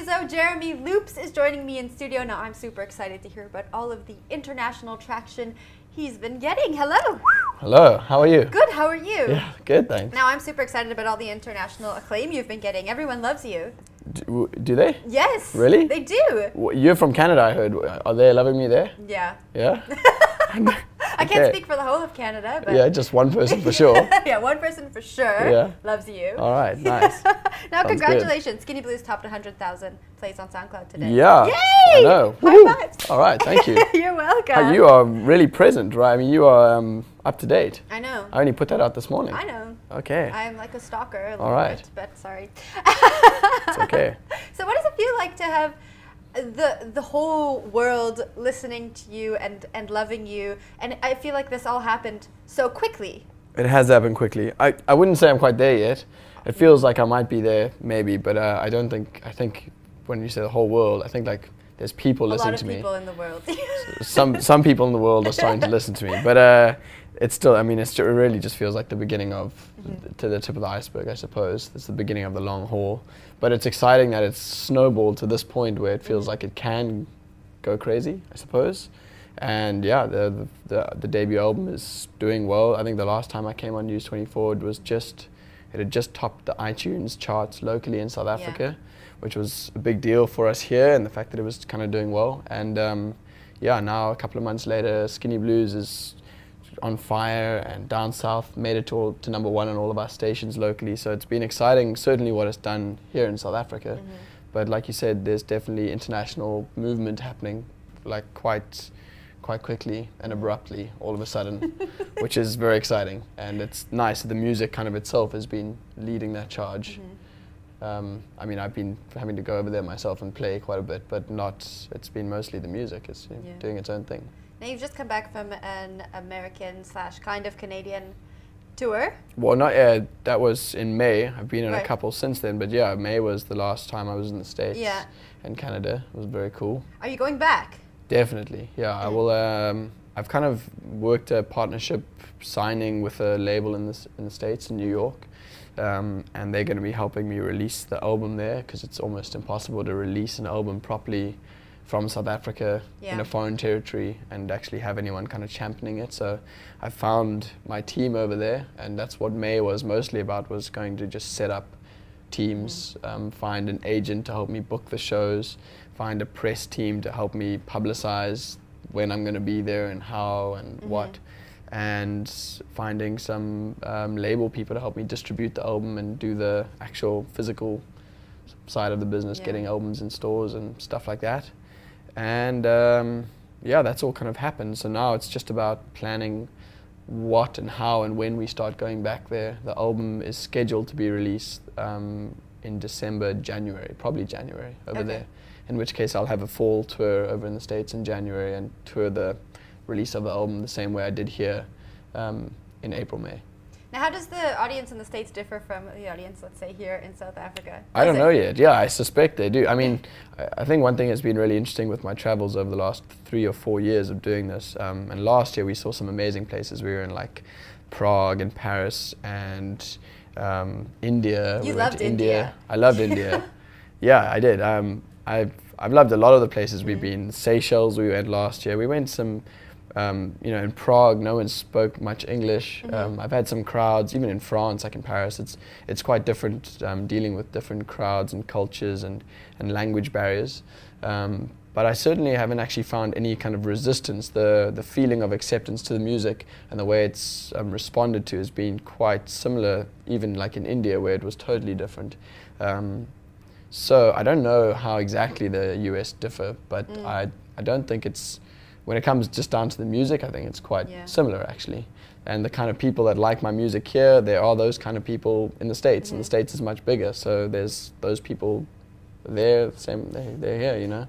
Muzo, Jeremy Loops is joining me in studio. Now I'm super excited to hear about all of the international traction he's been getting. Hello. Hello, how are you? Good, how are you? Yeah, good, thanks. Now I'm super excited about all the international acclaim you've been getting. Everyone loves you. Do they? Yes. Really? They do. You're from Canada, I heard. Are they loving me there? Yeah. Yeah? I can't speak for the whole of Canada, but... Yeah, just one person for sure. Yeah, one person for sure loves you. All right, nice. Now, Sounds congratulations. Good. Skinny Blues topped 100,000 plays on SoundCloud today. Yeah. Yay! I know. High fives. All right, thank you. You're welcome. You are really present, right? I mean, you are up to date. I know. I only put that out this morning. I know. Okay. I'm like a stalker a little All right. bit, but sorry. It's okay. So what does it feel like to have the whole world listening to you and loving you? And I feel like this all happened so quickly. It has happened quickly. I wouldn't say I'm quite there yet. It feels like I might be there, maybe, but I don't think, I think when you say the whole world, I think like there's people listening to me. A lot of people in the world. some people in the world are starting to listen to me, but it's still, I mean, it really just feels like the beginning of, to the tip of the iceberg, I suppose. It's the beginning of the long haul. But it's exciting that it's snowballed to this point where it feels like it can go crazy, I suppose. And yeah, the debut album is doing well. I think the last time I came on News 24, it had just topped the iTunes charts locally in South Africa, which was a big deal for us here, and the fact that it was kind of doing well. And yeah, now a couple of months later, Skinny Blues is on fire, and Down South made it to #1 on all of our stations locally. So it's been exciting, certainly what it's done here in South Africa. But like you said, there's definitely international movement happening, like quite quickly and abruptly all of a sudden, which is very exciting. And it's nice that the music kind of itself has been leading that charge. I mean, I've been having to go over there myself and play quite a bit, but it's been mostly the music. It's doing its own thing. Now you've just come back from an American / kind of Canadian tour. Well, not that was in May. I've been in a couple since then, but yeah, May was the last time I was in the States and Canada. It was very cool. Are you going back? Definitely, yeah. I will. I've kind of worked a partnership signing with a label in the States, in New York, and they're going to be helping me release the album there, because it's almost impossible to release an album properly from South Africa in a foreign territory and actually have anyone kind of championing it. So I found my team over there, and that's what May was mostly about, was going to just set up teams, find an agent to help me book the shows, find a press team to help me publicize when I'm going to be there and how and what, and finding some label people to help me distribute the album and do the actual physical side of the business, getting albums in stores and stuff like that. And yeah, that's all kind of happened. So now it's just about planning what and how and when we start going back there. The album is scheduled to be released in December, January, probably January over there. In which case I'll have a fall tour over in the States in January and tour the release of the album the same way I did here in April, May. Now, how does the audience in the States differ from the audience, let's say, here in South Africa? I don't know yet. Yeah, I suspect they do. I mean, I think one thing that's been really interesting with my travels over the last 3 or 4 years of doing this, and last year we saw some amazing places. We were in like Prague and Paris and India. You loved India. I loved India. Yeah, I did. I've loved a lot of the places we've been. Seychelles we went last year. We went some, you know, in Prague no one spoke much English. I've had some crowds, even in France, like in Paris, it's quite different dealing with different crowds and cultures and language barriers. But I certainly haven't actually found any kind of resistance. The feeling of acceptance to the music and the way it's responded to has been quite similar, even like in India where it was totally different. So I don't know how exactly the US differ, but I don't think it's, when it comes just down to the music, I think it's quite similar actually. And the kind of people that like my music here, there are those kind of people in the States, and the States is much bigger, so there's those people there, they're here, you know.